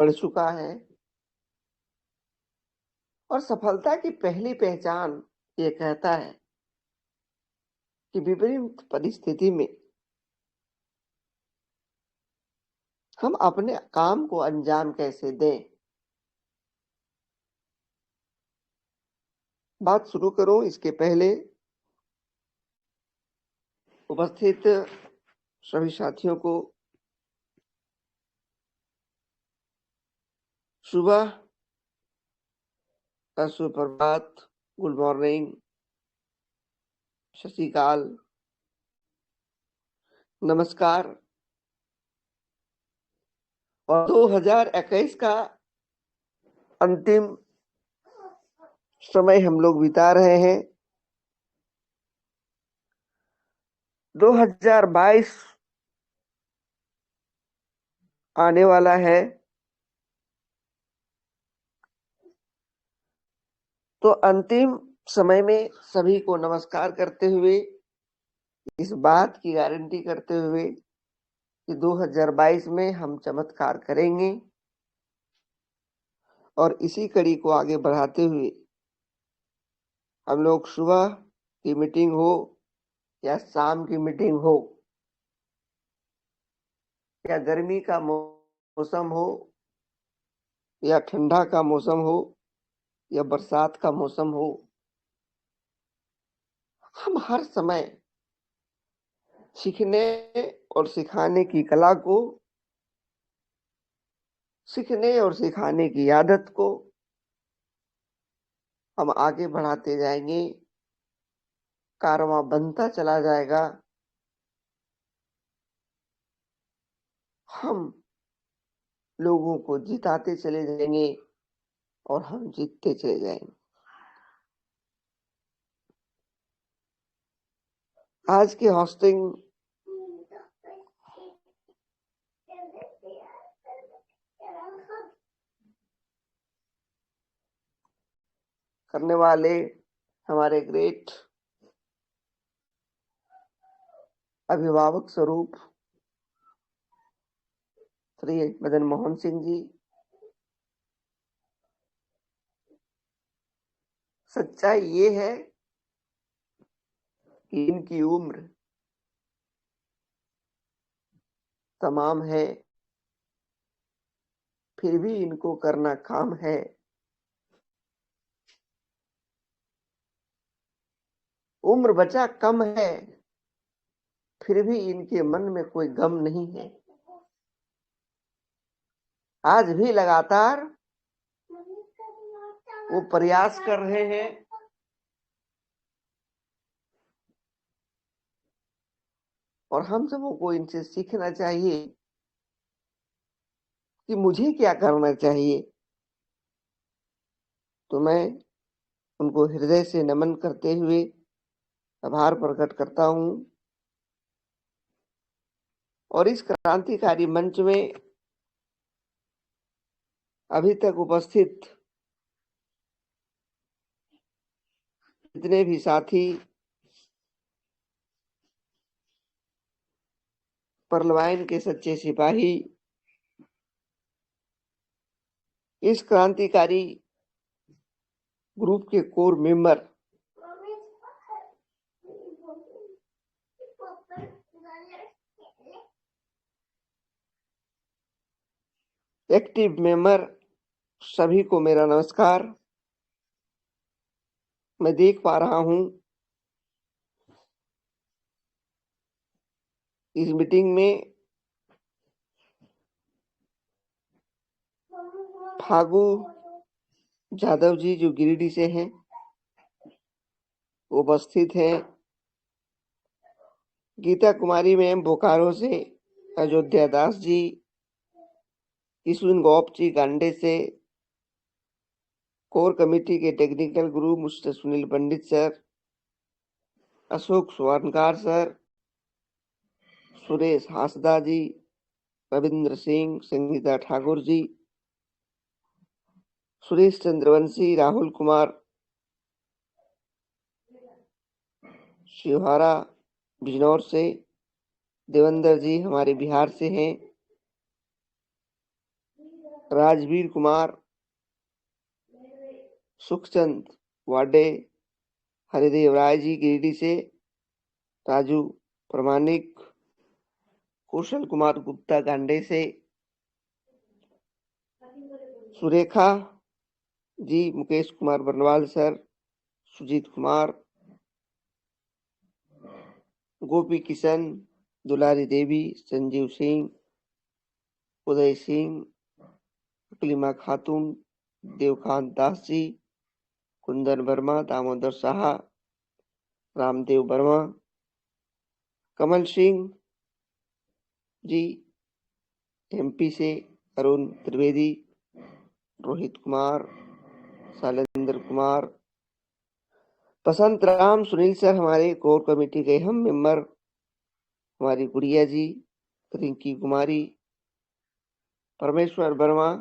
पढ़ चुका है। और सफलता की पहली पहचान ये कहता है कि विपरीत परिस्थिति में हम अपने काम को अंजाम कैसे दें। बात शुरू करूं इसके पहले उपस्थित सभी साथियों को सुबह, सुप्रभात, गुड मॉर्निंग, सत श्री अकाल, नमस्कार। और 2021 का अंतिम समय हम लोग बिता रहे हैं। 2022 आने वाला है, तो अंतिम समय में सभी को नमस्कार करते हुए, इस बात की गारंटी करते हुए कि 2022 में हम चमत्कार करेंगे, और इसी कड़ी को आगे बढ़ाते हुए हम लोग सुबह की मीटिंग हो या शाम की मीटिंग हो या गर्मी का मौसम हो या ठंडा का मौसम हो या बरसात का मौसम हो, हम हर समय सीखने और सिखाने की कला को, सीखने और सिखाने की आदत को हम आगे बढ़ाते जाएंगे। कारवां बनता चला जाएगा। हम लोगों को जिताते चले जाएंगे और हम जीतते चले जाएंगे। आज की होस्टिंग करने वाले हमारे ग्रेट अभिभावक स्वरूप श्री मदन मोहन सिंह जी। सच्चाई ये है कि इनकी उम्र तमाम है, फिर भी इनको करना काम है। उम्र बचा कम है, फिर भी इनके मन में कोई गम नहीं है। आज भी लगातार वो प्रयास कर रहे हैं और हम सबों को इनसे सीखना चाहिए कि मुझे क्या करना चाहिए। तो मैं उनको हृदय से नमन करते हुए आभार प्रकट करता हूं। और इस क्रांतिकारी मंच में अभी तक उपस्थित जितने भी साथी परलवाइन के सच्चे सिपाही, इस क्रांतिकारी ग्रुप के कोर मेंबर, एक्टिव मेंबर, सभी को मेरा नमस्कार। मैं देख पा रहा हूं इस मीटिंग में फागू यादव जी जो गिरिडीह से हैं उपस्थित हैं। गीता कुमारी मैम बोकारो से, अयोध्या दास जी, किशुन गौप जी गांडे से, कोर कमेटी के टेक्निकल गुरु मिस्टर सुनील पंडित सर, अशोक स्वर्णकार सर, सुरेश हासदा जी, रविंद्र सिंह, संगीता ठाकुर जी, सुरेश चंद्रवंशी, राहुल कुमार शिवहारा बिजनौर से, देवेंद्र जी हमारे बिहार से हैं, राजवीर कुमार, सुखचंद वाडे, हरिदेव राय जी गिरिडीह से, राजू प्रमाणिक, कौशल कुमार गुप्ता गांडे से, सुरेखा जी, मुकेश कुमार बरनवाल सर, सुजीत कुमार, गोपी किशन, दुलारी देवी, संजीव सिंह, उदय सिंह, अकलिमा खातून, देवकांत दास जी, कुंदन वर्मा, दामोदर साहा, रामदेव वर्मा, कमल सिंह जी एमपी से, अरुण त्रिवेदी, रोहित कुमार, शैलेंद्र कुमार, बसंत राम, सुनील सर हमारे कोर कमेटी के हम मेंबर, हमारी गुड़िया जी, रिंकी कुमारी, परमेश्वर वर्मा,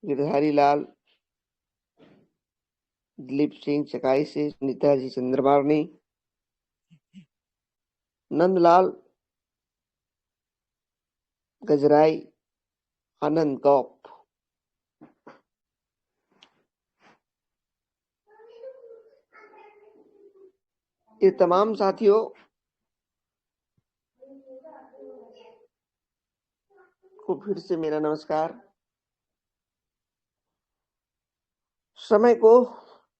गिरधारी लाल, दिलीप सिंह चकाई से, सुनीता जी चंद्रमारनी, नंदलाल गजराई, आनंद गौप। ये तमाम साथियों को फिर से मेरा नमस्कार। समय को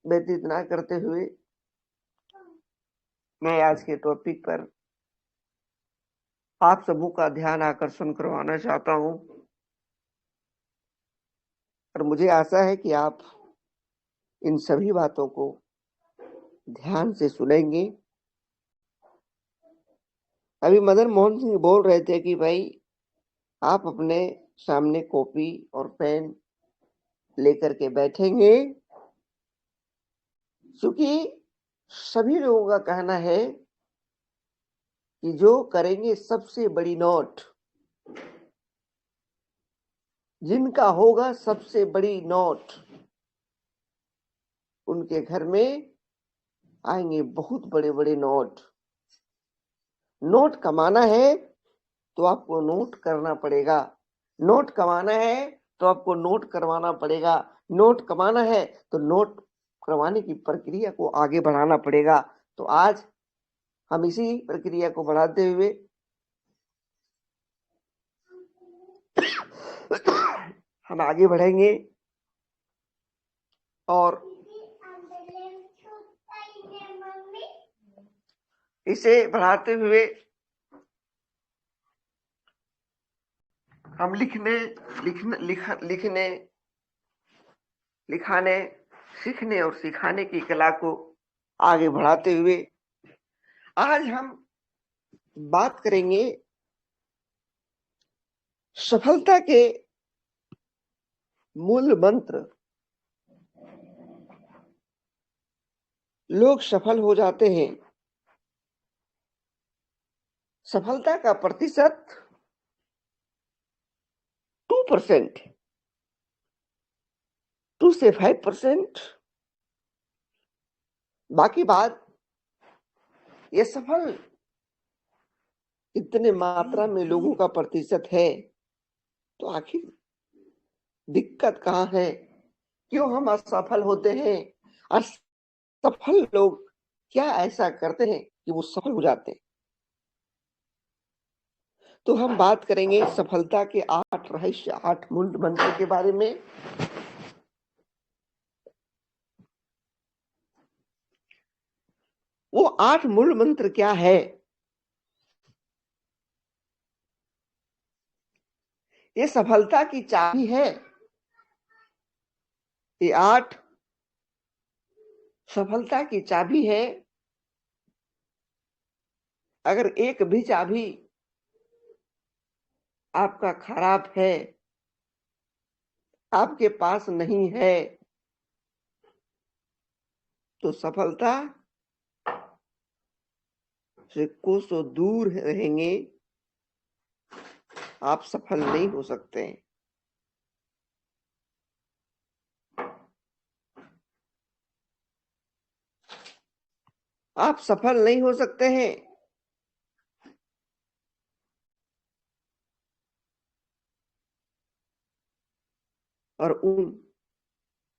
व्यतीत ना करते हुए मैं आज के टॉपिक पर आप सबों का ध्यान आकर्षण करवाना चाहता हूं और मुझे आशा है कि आप इन सभी बातों को ध्यान से सुनेंगे। अभी मदन मोहन सिंह बोल रहे थे कि भाई आप अपने सामने कॉपी और पेन लेकर के बैठेंगे, क्योंकि सभी लोगों का कहना है कि जो करेंगे सबसे बड़ी नोट, जिनका होगा सबसे बड़ी नोट, उनके घर में आएंगे बहुत बड़े बड़े नोट। नोट कमाना है तो आपको नोट करना पड़ेगा, नोट कमाना है तो आपको नोट करवाना पड़ेगा, नोट कमाना है तो नोट करवाने की प्रक्रिया को आगे बढ़ाना पड़ेगा। तो आज हम इसी प्रक्रिया को बढ़ाते हुए हम आगे बढ़ेंगे और इसे बढ़ाते हुए हम लिखाने, सीखने और सिखाने की कला को आगे बढ़ाते हुए आज हम बात करेंगे सफलता के मूल मंत्र। लोग सफल हो जाते हैं, सफलता का प्रतिशत 2%, 2 से 5%, बाकी बात ये सफल इतने मात्रा में लोगों का प्रतिशत है तो आखिर दिक्कत कहाँ है, क्यों हम असफल होते हैं और सफल लोग क्या ऐसा करते हैं कि वो सफल हो जाते हैं। तो हम बात करेंगे सफलता के 8 रहस्य, 8 मूल मंत्र के बारे में। वो 8 मूल मंत्र क्या है? ये सफलता की चाबी है। ये 8 सफलता की चाबी है। अगर एक भी चाबी आपका खराब है, आपके पास नहीं है, तो सफलता से कोसों दूर रहेंगे, आप सफल नहीं हो सकते। आप सफल नहीं हो सकते हैं। और उन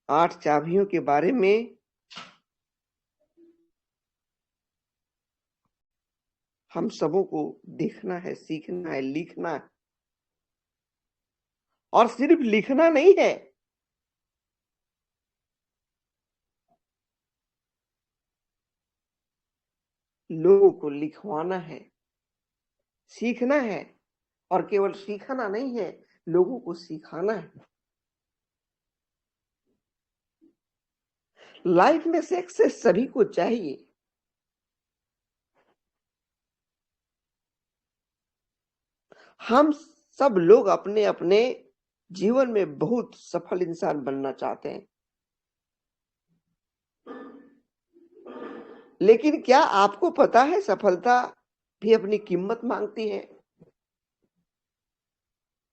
8 चाबियों के बारे में हम सबों को देखना है, सीखना है, लिखना है। और सिर्फ लिखना नहीं है, लोगों को लिखवाना है, सीखना है। और केवल सीखना नहीं है, लोगों को सिखाना है। लाइफ में सक्सेस सभी को चाहिए, हम सब लोग अपने अपने जीवन में बहुत सफल इंसान बनना चाहते हैं। लेकिन क्या आपको पता है सफलता भी अपनी कीमत मांगती है?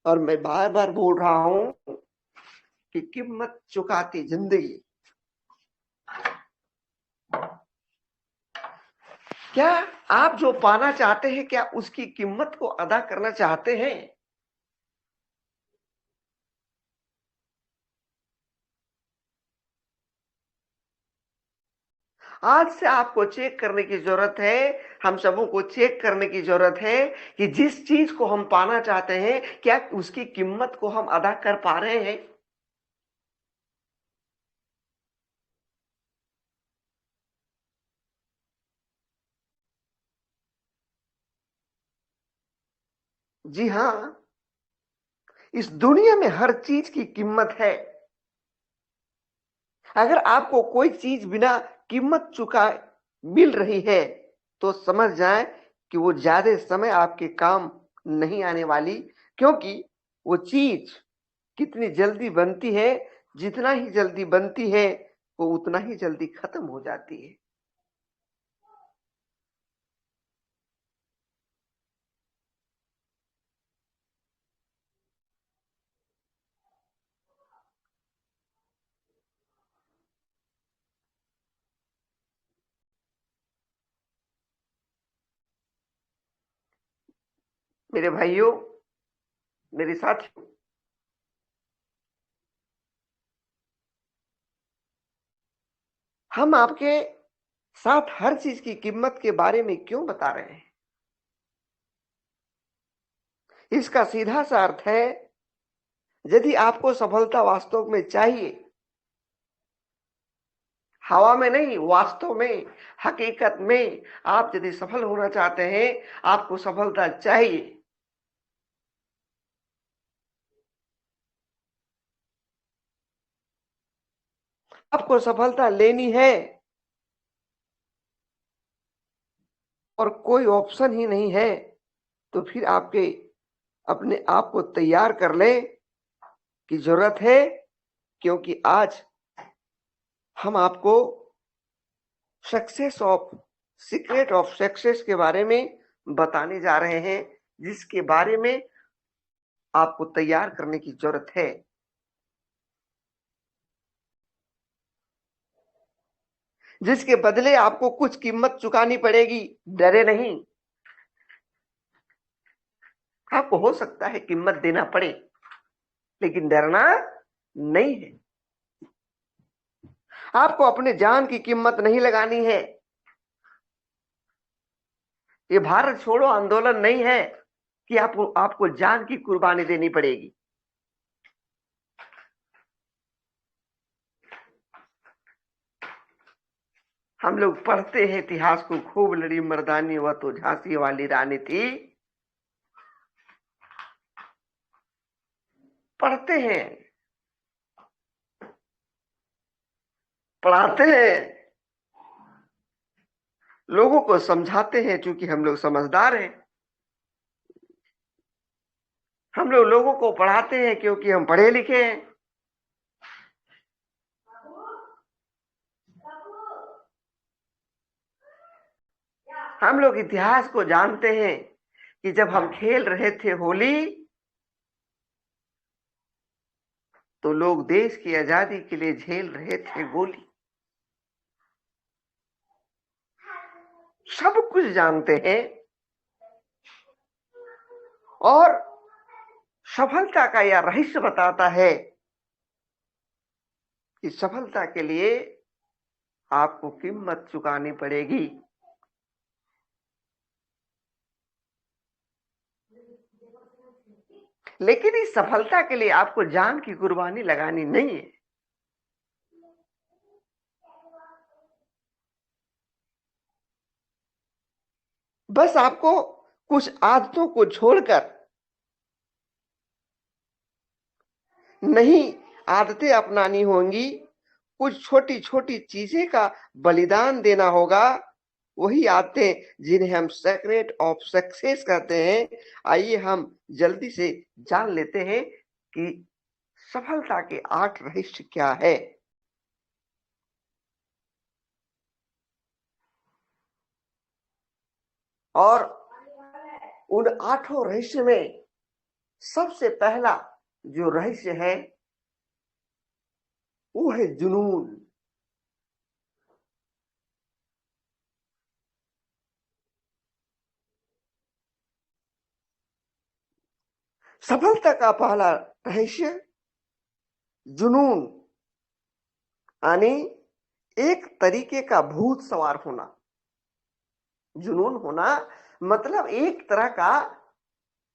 और मैं बार बार बोल रहा हूं कि कीमत चुकाती जिंदगी। क्या आप जो पाना चाहते हैं, क्या उसकी कीमत को अदा करना चाहते हैं? आज से आपको चेक करने की जरूरत है, हम सबों को चेक करने की जरूरत है कि जिस चीज को हम पाना चाहते हैं, क्या उसकी कीमत को हम अदा कर पा रहे हैं? जी हां, इस दुनिया में हर चीज की कीमत है। अगर आपको कोई चीज बिना कीमत चुकाए मिल रही है, तो समझ जाएं कि वो ज्यादा समय आपके काम नहीं आने वाली, क्योंकि वो चीज कितनी जल्दी बनती है, जितना ही जल्दी बनती है वो उतना ही जल्दी खत्म हो जाती है। मेरे भाइयों, मेरे साथियों, हम आपके साथ हर चीज की कीमत के बारे में क्यों बता रहे हैं? इसका सीधा सा अर्थ है, यदि आपको सफलता वास्तव में चाहिए, हवा में नहीं, वास्तव में, हकीकत में आप यदि सफल होना चाहते हैं, आपको सफलता चाहिए, आपको सफलता लेनी है और कोई ऑप्शन ही नहीं है, तो फिर आपके अपने आप को तैयार कर ले की जरूरत है। क्योंकि आज हम आपको success of secret of success के बारे में बताने जा रहे हैं, जिसके बारे में आपको तैयार करने की जरूरत है। जिसके बदले आपको कुछ कीमत चुकानी पड़ेगी। डरे नहीं, आपको हो सकता है कीमत देना पड़े, लेकिन डरना नहीं है। आपको अपने जान की कीमत नहीं लगानी है। ये भारत छोड़ो आंदोलन नहीं है कि आपको जान की कुर्बानी देनी पड़ेगी। हम लोग पढ़ते हैं इतिहास को, खूब लड़ी मर्दानी वह तो झांसी वाली रानी थी। पढ़ते हैं, पढ़ाते हैं, लोगों को समझाते हैं, क्योंकि हम लोग समझदार हैं। हम लोग लोगों को पढ़ाते हैं क्योंकि हम पढ़े लिखे हैं। हम लोग इतिहास को जानते हैं कि जब हम खेल रहे थे होली, तो लोग देश की आजादी के लिए झेल रहे थे गोली। सब कुछ जानते हैं। और सफलता का यह रहस्य बताता है कि सफलता के लिए आपको कीमत चुकानी पड़ेगी। लेकिन इस सफलता के लिए आपको जान की कुर्बानी लगानी नहीं है। बस आपको कुछ आदतों को छोड़कर नहीं आदतें अपनानी होंगी, कुछ छोटी छोटी चीजें का बलिदान देना होगा। वही आदतें जिन्हें हम सेक्रेट ऑफ सक्सेस कहते हैं। आइए हम जल्दी से जान लेते हैं कि सफलता के 8 रहस्य क्या है। और उन 8 रहस्य में सबसे पहला जो रहस्य है वो है जुनून। सफलता का पहला रहस्य जुनून, यानी एक तरीके का भूत सवार होना। जुनून होना मतलब एक तरह का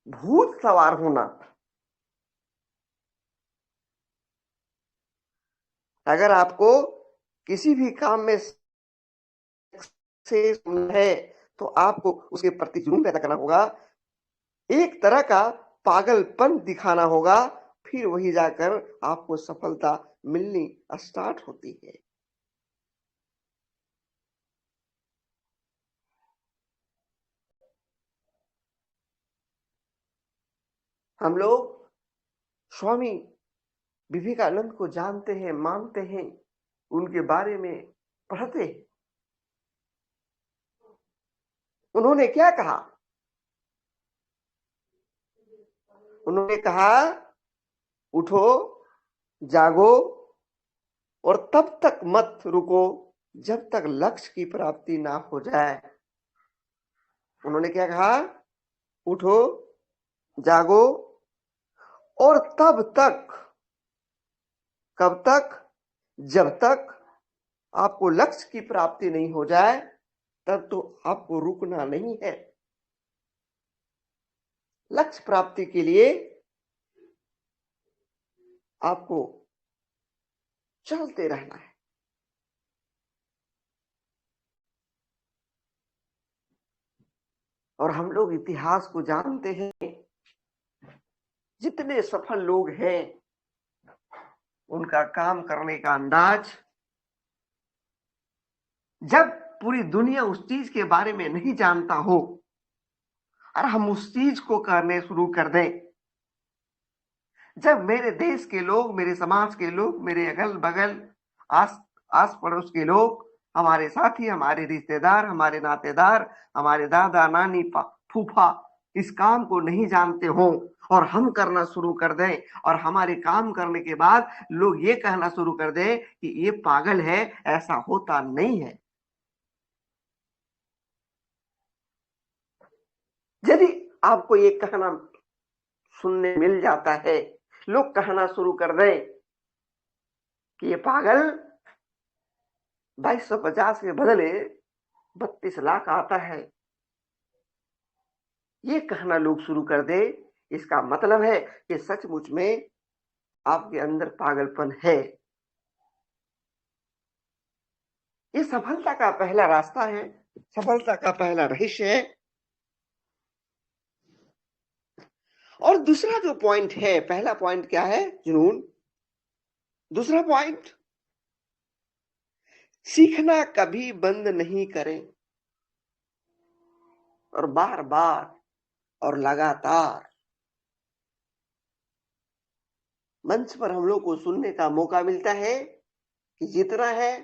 भूत सवार होना। अगर आपको किसी भी काम में सक्सेस है तो आपको उसके प्रति जुनून पैदा करना होगा, एक तरह का पागलपन दिखाना होगा, फिर वही जाकर आपको सफलता मिलनी स्टार्ट होती है। हम लोग स्वामी विवेकानंद को जानते हैं, मानते हैं, उनके बारे में पढ़ते हैं। उन्होंने क्या कहा? उन्होंने कहा उठो, जागो और तब तक मत रुको जब तक लक्ष्य की प्राप्ति ना हो जाए। उन्होंने क्या कहा? उठो, जागो और तब तक, कब तक? जब तक आपको लक्ष्य की प्राप्ति नहीं हो जाए तब तो आपको रुकना नहीं है। लक्ष्य प्राप्ति के लिए आपको चलते रहना है। और हम लोग इतिहास को जानते हैं, जितने सफल लोग हैं उनका काम करने का अंदाज, जब पूरी दुनिया उस चीज के बारे में नहीं जानता हो और हम उस चीज को करने शुरू कर दें, जब मेरे देश के लोग, मेरे समाज के लोग, मेरे अगल बगल आस आस पड़ोस के लोग, हमारे साथी, हमारे रिश्तेदार, हमारे नातेदार, हमारे दादा नानी फूफा इस काम को नहीं जानते हो और हम करना शुरू कर दें और हमारे काम करने के बाद लोग ये कहना शुरू कर दें कि ये पागल है, ऐसा होता नहीं है। यदि आपको ये कहना सुनने मिल जाता है, लोग कहना शुरू कर दें कि ये पागल 2250 के बदले 32 लाख आता है, ये कहना लोग शुरू कर दे, इसका मतलब है कि सचमुच में आपके अंदर पागलपन है। ये सफलता का पहला रास्ता है, सफलता का पहला रहस्य है। और दूसरा जो पॉइंट है, पहला पॉइंट क्या है? जुनून। दूसरा पॉइंट, सीखना कभी बंद नहीं करें और बार बार और लगातार। मंच पर हम लोग को सुनने का मौका मिलता है कि जितना है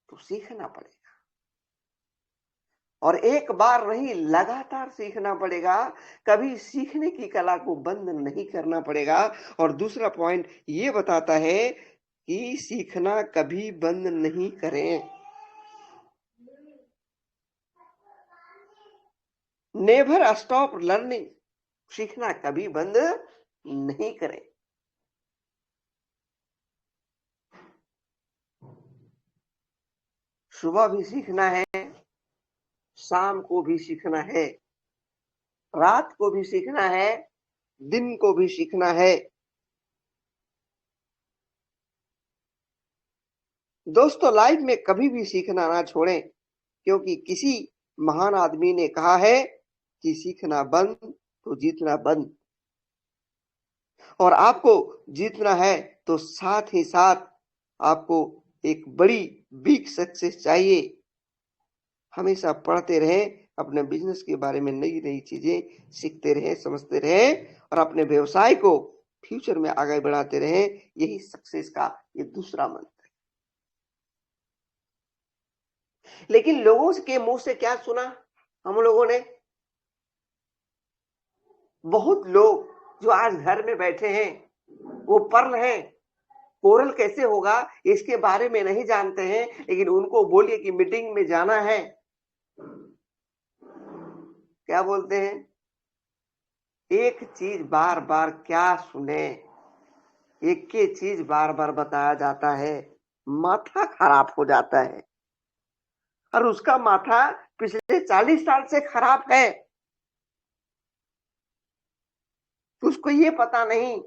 तो सीखना पड़ेगा, और एक बार नहीं लगातार सीखना पड़ेगा, कभी सीखने की कला को बंद नहीं करना पड़ेगा। और दूसरा पॉइंट ये बताता है कि सीखना कभी बंद नहीं करें। नेवर स्टॉप लर्निंग, सीखना कभी बंद नहीं करें। सुबह भी सीखना है, शाम को भी सीखना है, रात को भी सीखना है, दिन को भी सीखना है। दोस्तों, लाइफ में कभी भी सीखना ना छोड़ें, क्योंकि किसी महान आदमी ने कहा है कि सीखना बंद तो जीतना बंद। और आपको जीतना है तो साथ ही साथ आपको एक बड़ी बिग सक्सेस चाहिए। हमेशा पढ़ते रहें, अपने बिजनेस के बारे में नई नई चीजें सीखते रहें, समझते रहें और अपने व्यवसाय को फ्यूचर में आगे बढ़ाते रहें। यही सक्सेस का ये दूसरा मंत्र है। लेकिन लोगों के मुंह से क्या सुना हम लोगों ने? बहुत लोग जो आज घर में बैठे हैं वो पर्ल हैं, कोरल कैसे होगा इसके बारे में नहीं जानते हैं, लेकिन उनको बोलिए कि मीटिंग में जाना है, क्या बोलते हैं? एक चीज बार बार क्या सुने, एक ही चीज बार बार बताया जाता है, माथा खराब हो जाता है। और उसका माथा पिछले 40 साल से खराब है, उसको ये पता नहीं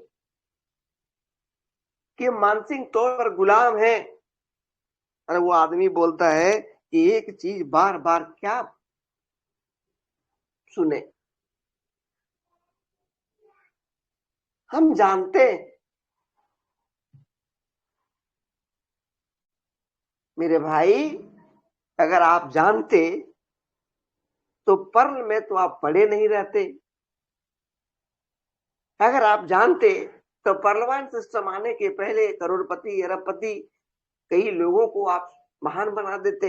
कि मानसिक तौर पर गुलाम है। अरे वो आदमी बोलता है कि एक चीज बार बार क्या सुने। हम जानते हैं मेरे भाई, अगर आप जानते तो पर्ल में तो आप पड़े नहीं रहते। अगर आप जानते तो पर्लवान सिस्टम आने के पहले करोड़पति अरबपति कई लोगों को आप महान बना देते।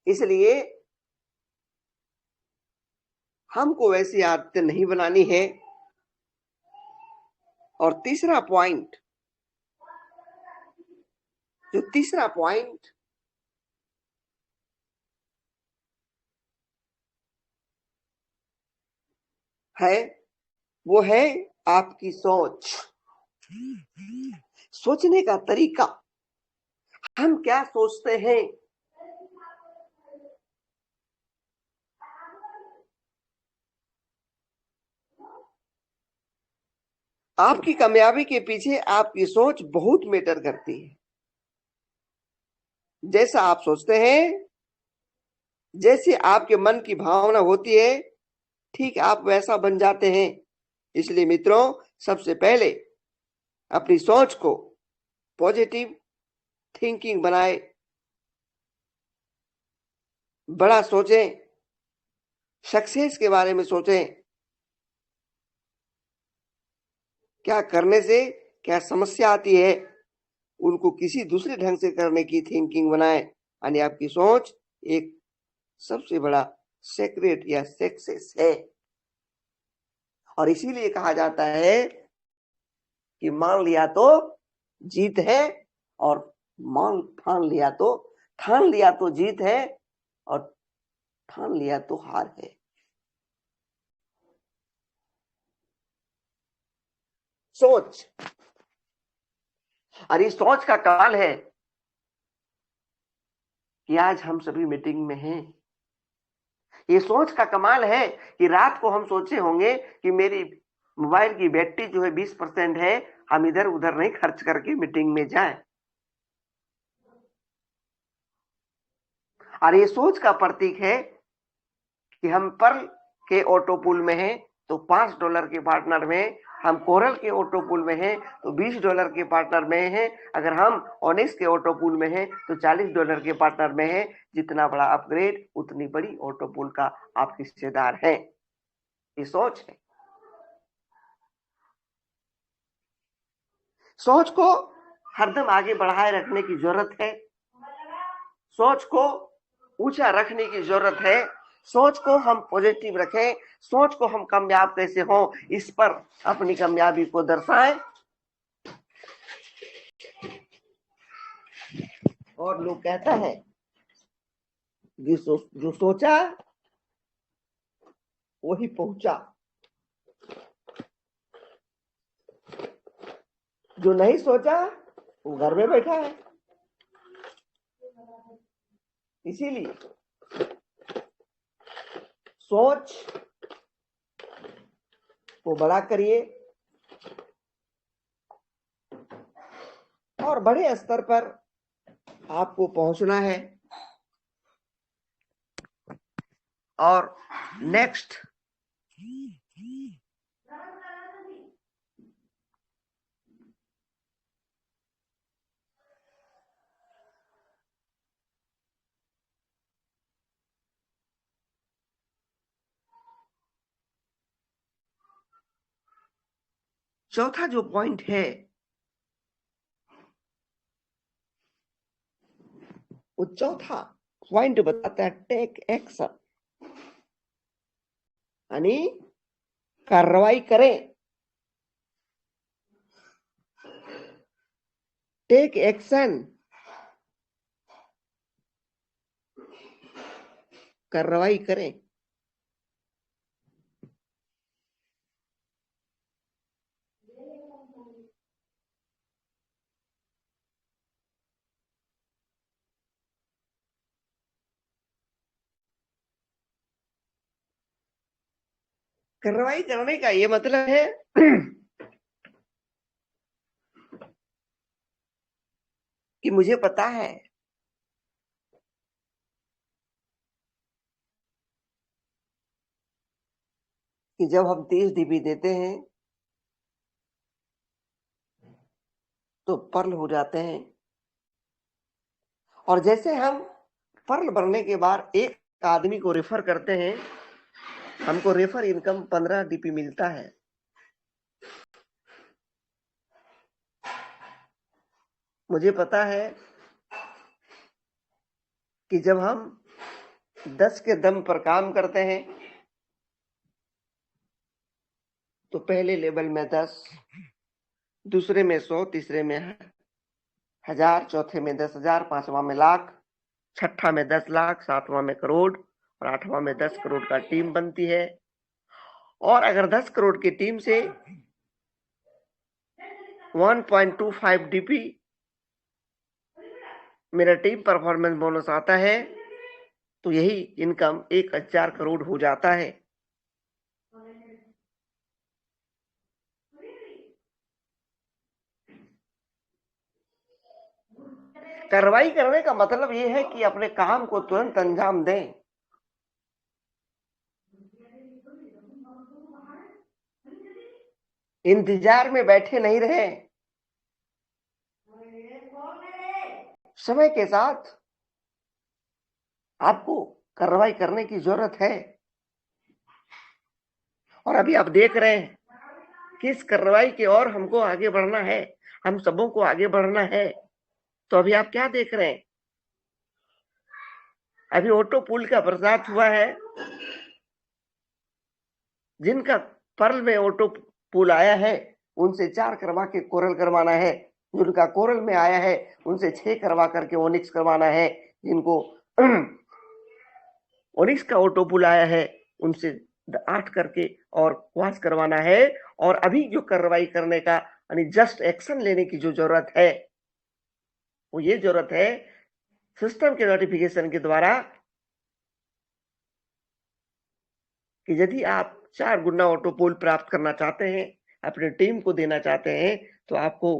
इसलिए हमको वैसी आदतें नहीं बनानी है। और तीसरा पॉइंट है वो है आपकी सोच, सोचने का तरीका। हम क्या सोचते हैं? आपकी कामयाबी के पीछे आपकी सोच बहुत मैटर करती है। जैसा आप सोचते हैं, जैसे आपके मन की भावना होती है, ठीक आप वैसा बन जाते हैं। इसलिए मित्रों, सबसे पहले अपनी सोच को पॉजिटिव थिंकिंग बनाए, बड़ा सोचें, सक्सेस के बारे में सोचें, क्या करने से क्या समस्या आती है उनको किसी दूसरे ढंग से करने की थिंकिंग बनाए। यानी आपकी सोच एक सबसे बड़ा सेक्रेट या सक्सेस है। और इसीलिए कहा जाता है कि मान लिया तो जीत है, और ठान लिया तो जीत है, और ठान लिया तो हार है। सोच, और इस सोच का कमाल है कि आज हम सभी मीटिंग में हैं। ये सोच का कमाल है कि रात को हम सोचे होंगे कि मेरी मोबाइल की बैटरी जो है 20% है, हम इधर उधर नहीं खर्च करके मीटिंग में जाएं। और ये सोच का प्रतीक है कि हम पर्ल के ऑटो पूल में हैं तो $5 के पार्टनर में, हम कोरल के ऑटो पूल में हैं तो $20 के पार्टनर में हैं, अगर हम ओनिक्स के ऑटो पूल में हैं तो $40 के पार्टनर में हैं। जितना बड़ा अपग्रेड उतनी बड़ी ऑटो पूल का आप हिस्सेदार हैं। ये सोच है। सोच को हरदम आगे बढ़ाए रखने की जरूरत है, सोच को ऊंचा रखने की जरूरत है, सोच को हम पॉजिटिव रखें, सोच को हम कामयाब कैसे हो इस पर अपनी कामयाबी को दर्शाएं। और लोग कहता है जो सोचा वही पहुंचा, जो नहीं सोचा वो घर में बैठा है। इसीलिए सोच को बड़ा करिए और बड़े स्तर पर आपको पहुंचना है। और नेक्स्ट चौथा जो पॉइंट है वो चौथा पॉइंट बताता है टेक एक्शन, यानी कार्रवाई करें। टेक एक्शन, कार्रवाई करें। कार्रवाई करने का ये मतलब है कि मुझे पता है कि जब हम 30 डीबी देते हैं तो पर्ल हो जाते हैं, और जैसे हम पर्ल भरने के बाद एक आदमी को रेफर करते हैं, हमको रेफर इनकम 15 डीपी मिलता है। मुझे पता है कि जब हम 10 के दम पर काम करते हैं तो पहले लेवल में 10, दूसरे में 100, तीसरे में 1000, चौथे में 10,000, पांचवां में लाख, छठा में 10 लाख, सातवां में करोड़ और आठवां में 10 करोड़ का टीम बनती है। और अगर 10 करोड़ की टीम से 1.25 डीपी मेरा टीम परफॉर्मेंस बोनस आता है तो यही इनकम 1000 करोड़ हो जाता है। कार्रवाई करने का मतलब यह है कि अपने काम को तुरंत अंजाम दें। इंतजार में बैठे नहीं रहे। समय के साथ आपको कार्रवाई करने की जरूरत है, और अभी आप देख रहे हैं किस कार्रवाई की ओर हमको आगे बढ़ना है, हम सबों को आगे बढ़ना है। तो अभी आप क्या देख रहे हैं? अभी ऑटो पुल का प्रसाद हुआ है। जिनका पर्ल में ऑटो पुल आया है उनसे 4 करवा के कोरल करवाना है, जिनका कोरल में आया है उनसे 6 करवा करके ओनिक्स करवाना है, जिनको ओनिक्स का ऑटो पुल आया है उनसे 8 करके और क्वास करवाना है। और अभी जो कार्रवाई करने का यानी जस्ट एक्शन लेने की जो जरूरत है वो ये जरूरत है सिस्टम के नोटिफिकेशन के द्वारा कि यदि आप 4 गुना ऑटो पुल प्राप्त करना चाहते हैं, अपने टीम को देना चाहते हैं, तो आपको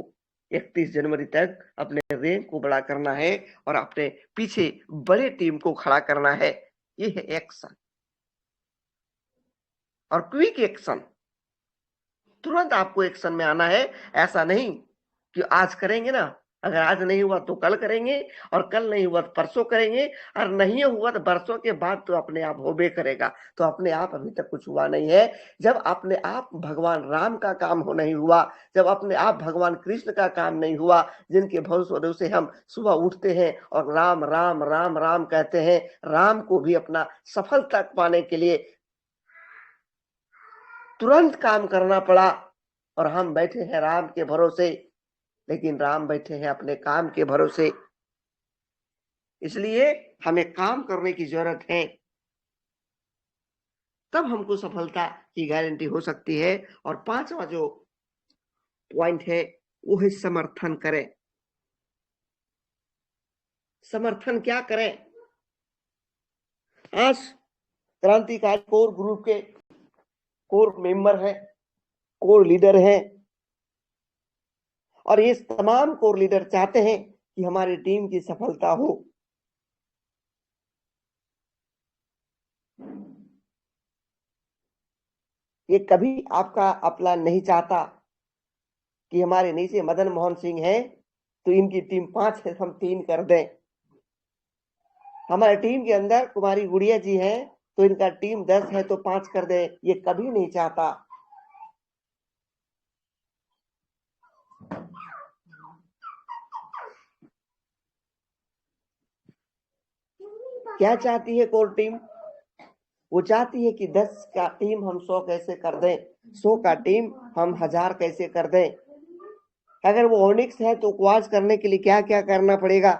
31 जनवरी तक अपने रैंक को बड़ा करना है और अपने पीछे बड़े टीम को खड़ा करना है। ये है एक्शन। और क्विक एक्शन, तुरंत आपको एक्शन में आना है। ऐसा नहीं कि आज करेंगे ना, अगर आज नहीं हुआ तो कल करेंगे, और कल नहीं हुआ तो परसों करेंगे, और नहीं हुआ तो बरसों के बाद तो अपने आप होबे करेगा। तो अपने आप अभी तक कुछ हुआ नहीं है। जब अपने आप भगवान राम का काम हो नहीं हुआ, जब अपने आप भगवान कृष्ण का काम नहीं हुआ, जिनके भरोसे से हम सुबह उठते हैं और राम राम राम राम कहते हैं, राम को भी अपना सफलता पाने के लिए तुरंत काम करना पड़ा, और हम बैठे हैं राम के भरोसे, लेकिन राम बैठे हैं अपने काम के भरोसे। इसलिए हमें काम करने की जरूरत है, तब हमको सफलता की गारंटी हो सकती है। और पांचवा जो पॉइंट है वो है समर्थन करें। समर्थन क्या करें? आज क्रांतिकारी कोर ग्रुप के कोर मेंबर हैं, कोर लीडर हैं, और ये तमाम कोर लीडर चाहते हैं कि हमारी टीम की सफलता हो। ये कभी आपका अपना नहीं चाहता कि हमारे नीचे मदन मोहन सिंह हैं तो इनकी टीम 5 है, हम 3 कर दें। हमारे टीम के अंदर कुमारी गुड़िया जी हैं तो इनका टीम 10 है तो 5 कर दें। ये कभी नहीं चाहता। क्या चाहती है कोर टीम? वो चाहती है कि 10 का टीम हम 100 कैसे कर दें, 100 का टीम हम 1000 कैसे कर दें। अगर वो ओनिक्स है तो क्वाज करने के लिए क्या क्या करना पड़ेगा।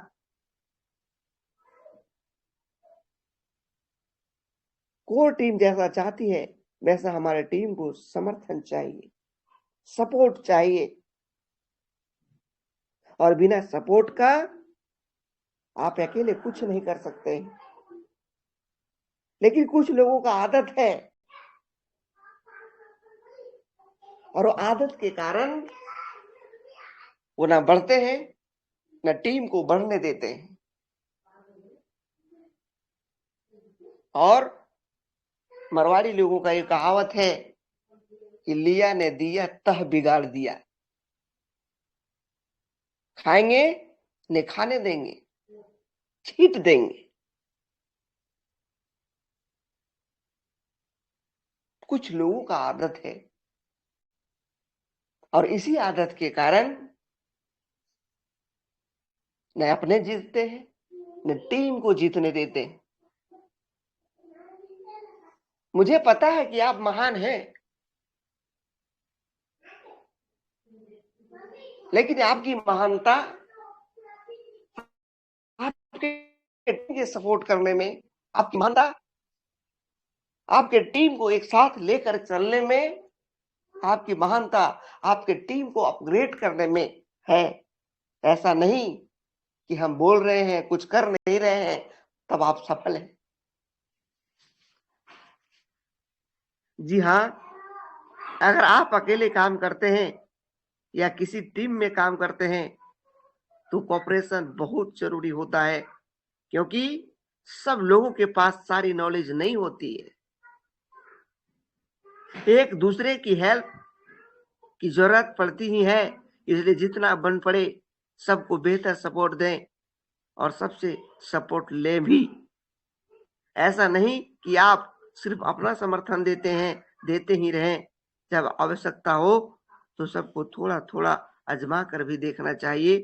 कोर टीम जैसा चाहती है वैसा हमारे टीम को समर्थन चाहिए, सपोर्ट चाहिए, और बिना सपोर्ट का आप अकेले कुछ नहीं कर सकते। लेकिन कुछ लोगों का आदत है, और वो आदत के कारण वो ना बढ़ते हैं ना टीम को बढ़ने देते हैं। और मरवाड़ी लोगों का एक कहावत है कि लिया ने दिया तह बिगाड़ दिया। खाएंगे ने खाने देंगे, छीट देंगे। कुछ लोगों का आदत है, और इसी आदत के कारण न अपने जीतते हैं न टीम को जीतने देते हैं। मुझे पता है कि आप महान हैं, लेकिन आपकी महानता आपके टीम के सपोर्ट करने में, आपकी महानता आपके टीम को एक साथ लेकर चलने में, आपकी महानता आपके टीम को अपग्रेड करने में है। ऐसा नहीं कि हम बोल रहे हैं कुछ कर नहीं रहे हैं तब आप सफल हैं। जी हाँ, अगर आप अकेले काम करते हैं या किसी टीम में काम करते हैं तो कोऑपरेशन बहुत जरूरी होता है, क्योंकि सब लोगों के पास सारी नॉलेज नहीं होती है। एक दूसरे की हेल्प की जरूरत पड़ती ही है, इसलिए जितना बन पड़े सबको बेहतर सपोर्ट दें और सबसे सपोर्ट लें भी। ऐसा नहीं कि आप सिर्फ अपना समर्थन देते ही रहें। जब आवश्यकता हो तो सबको थोड़ा थोड़ा आजमा कर भी देखना चाहिए।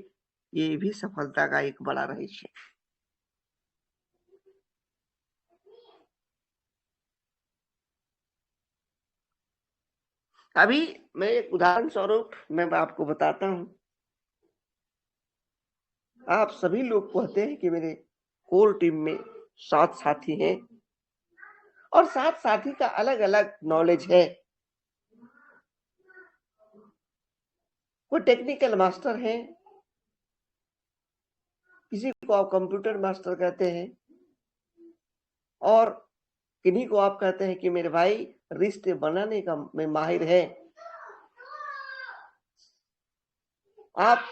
ये भी सफलता का एक बड़ा रहस्य है। अभी मैं एक उदाहरण स्वरूप मैं आपको बताता हूं। आप सभी लोग कहते हैं कि मेरे कोर टीम में 7 साथी हैं, और 7 साथी का अलग अलग नॉलेज है। कोई टेक्निकल मास्टर है, किसी को आप कंप्यूटर मास्टर कहते हैं, और किन्हीं को आप कहते हैं कि मेरे भाई रिश्ते बनाने का में माहिर है। आप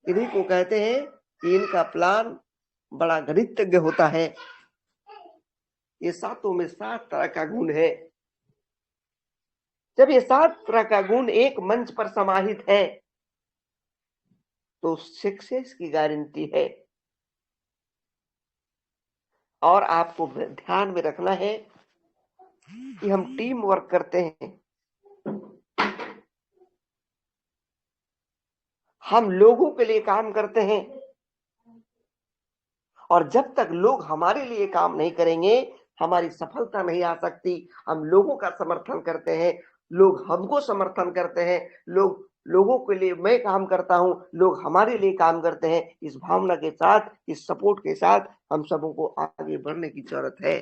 किन्हीं को कहते हैं कि इनका प्लान बड़ा गणितज्ञ होता है। ये सातों में 7 तरह का गुण है। जब ये 7 तरह का गुण एक मंच पर समाहित है तो सक्सेस की गारंटी है। और आपको ध्यान में रखना है कि हम टीम वर्क करते हैं, हम लोगों के लिए काम करते हैं, और जब तक लोग हमारे लिए काम नहीं करेंगे हमारी सफलता नहीं आ सकती। हम लोगों का समर्थन करते हैं, लोग हमको समर्थन करते हैं, लोगों के लिए मैं काम करता हूं, लोग हमारे लिए काम करते हैं। इस भावना के साथ, इस सपोर्ट के साथ हम सबों को आगे बढ़ने की जरूरत है।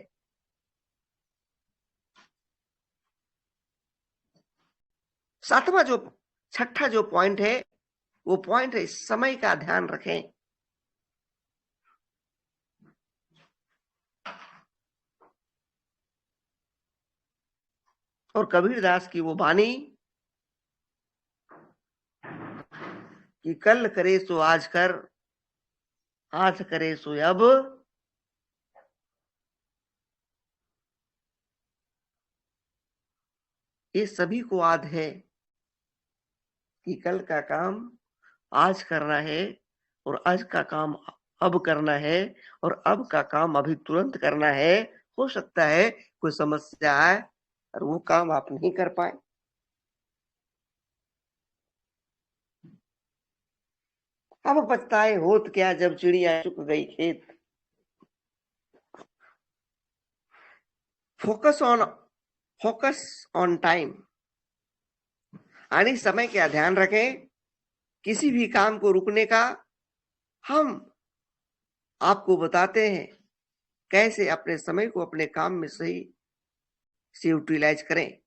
छठा जो पॉइंट है वो पॉइंट है समय का ध्यान रखें। और कबीरदास की वो वाणी कि कल करे सो आज कर, आज करे सो अब, ये सभी को याद है कि कल का काम आज करना है और आज का काम अब करना है और अब का काम अभी तुरंत करना है। हो सकता है कोई समस्या आए और वो काम आप नहीं कर पाए। अब पछताए होत क्या जब चिड़िया चुग गई खेत। फोकस ऑन टाइम, यानी समय का ध्यान रखें। किसी भी काम को रुकने का हम आपको बताते हैं कैसे अपने समय को अपने काम में सही से यूटिलाइज करें।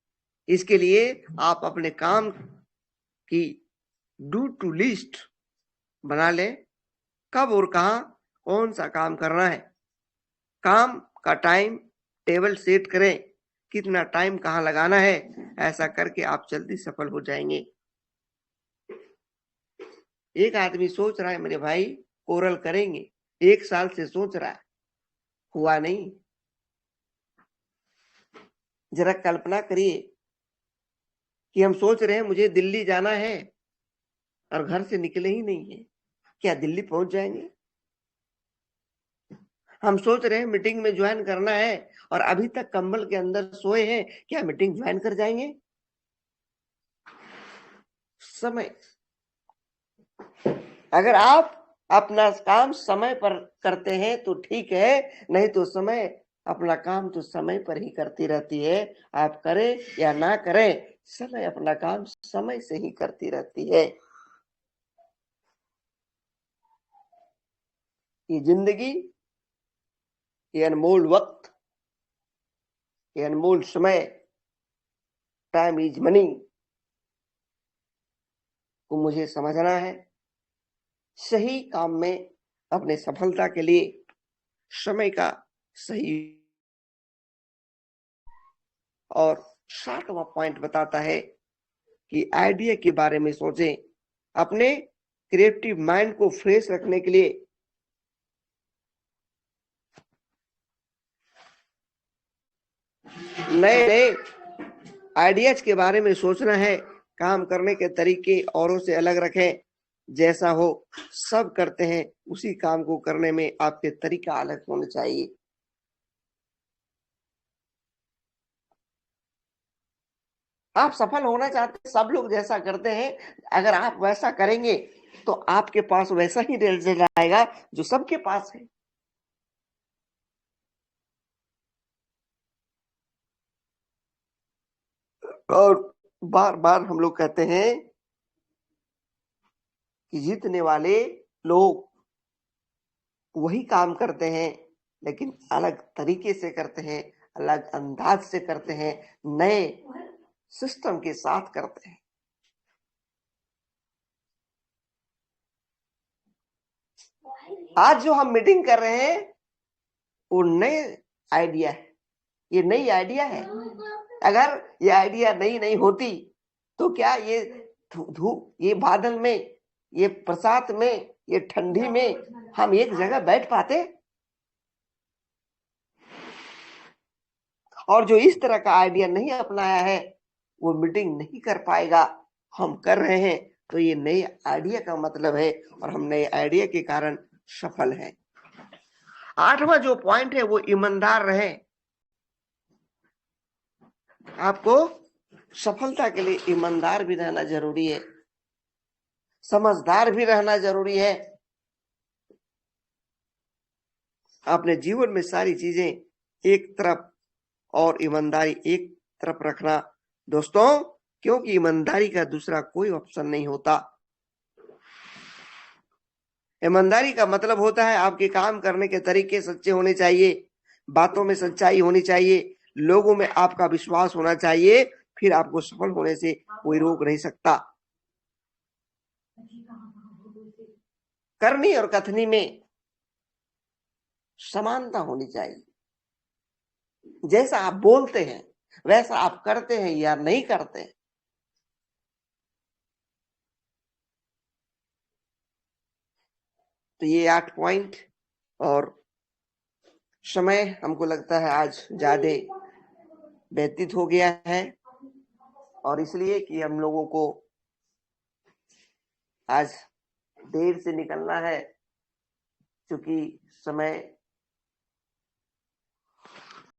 इसके लिए आप अपने काम की डू टू लिस्ट बना लें, कब और कहां कौन सा काम करना है। काम का टाइम टेबल सेट करें, कितना टाइम कहां लगाना है। ऐसा करके आप जल्दी सफल हो जाएंगे। एक आदमी सोच रहा है मेरे भाई कोरल करेंगे, 1 साल से सोच रहा है, हुआ नहीं। जरा कल्पना करिए कि हम सोच रहे हैं मुझे दिल्ली जाना है और घर से निकले ही नहीं है, क्या दिल्ली पहुंच जाएंगे? हम सोच रहे हैं मीटिंग में ज्वाइन करना है और अभी तक कंबल के अंदर सोए हैं, क्या मीटिंग ज्वाइन कर जाएंगे? समय, अगर आप अपना काम समय पर करते हैं तो ठीक है, नहीं तो समय अपना काम तो समय पर ही करती रहती है। आप करें या ना करें, समय अपना काम समय से ही करती रहती है। ये जिंदगी, ये अनमोल वक्त, ये अनमोल समय, टाइम इज मनी को मुझे समझना है। सही काम में अपने सफलता के लिए समय का सही। और 7वां पॉइंट बताता है कि आइडिया के बारे में सोचें। अपने क्रिएटिव माइंड को फ्रेश रखने के लिए नए नए आइडियाज के बारे में सोचना है। काम करने के तरीके औरों से अलग रखें। जैसा हो सब करते हैं, उसी काम को करने में आपके तरीका अलग होना चाहिए। आप सफल होना चाहते हैं, सब लोग जैसा करते हैं, अगर आप वैसा करेंगे तो आपके पास वैसा ही रिजल्ट आएगा जो सबके पास है। और बार बार हम लोग कहते हैं कि जीतने वाले लोग वही काम करते हैं, लेकिन अलग तरीके से करते हैं, अलग अंदाज से करते हैं, नए सिस्टम के साथ करते हैं। आज जो हम मीटिंग कर रहे हैं वो नए आइडिया है, ये नई आइडिया है। अगर ये आइडिया नई नहीं होती तो क्या ये धूप, ये बादल में, ये बरसात में, ये ठंडी में हम एक जगह बैठ पाते? और जो इस तरह का आइडिया नहीं अपनाया है वो मीटिंग नहीं कर पाएगा। हम कर रहे हैं तो ये नए आइडिया का मतलब है और हम नए आइडिया के कारण सफल हैं। 8वां जो पॉइंट है वो ईमानदार रहे। आपको सफलता के लिए ईमानदार भी रहना जरूरी है, समझदार भी रहना जरूरी है। अपने जीवन में सारी चीजें एक तरफ और ईमानदारी एक तरफ रखना दोस्तों, क्योंकि ईमानदारी का दूसरा कोई ऑप्शन नहीं होता। ईमानदारी का मतलब होता है आपके काम करने के तरीके सच्चे होने चाहिए, बातों में सच्चाई होनी चाहिए, लोगों में आपका विश्वास होना चाहिए, फिर आपको सफल होने से कोई रोक नहीं सकता। करनी और कथनी में समानता होनी चाहिए। जैसा आप बोलते हैं वैसा आप करते हैं या नहीं करते? तो ये 8 पॉइंट। और समय हमको लगता है आज ज्यादा व्यतीत हो गया है, और इसलिए कि हम लोगों को आज देर से निकलना है, क्योंकि समय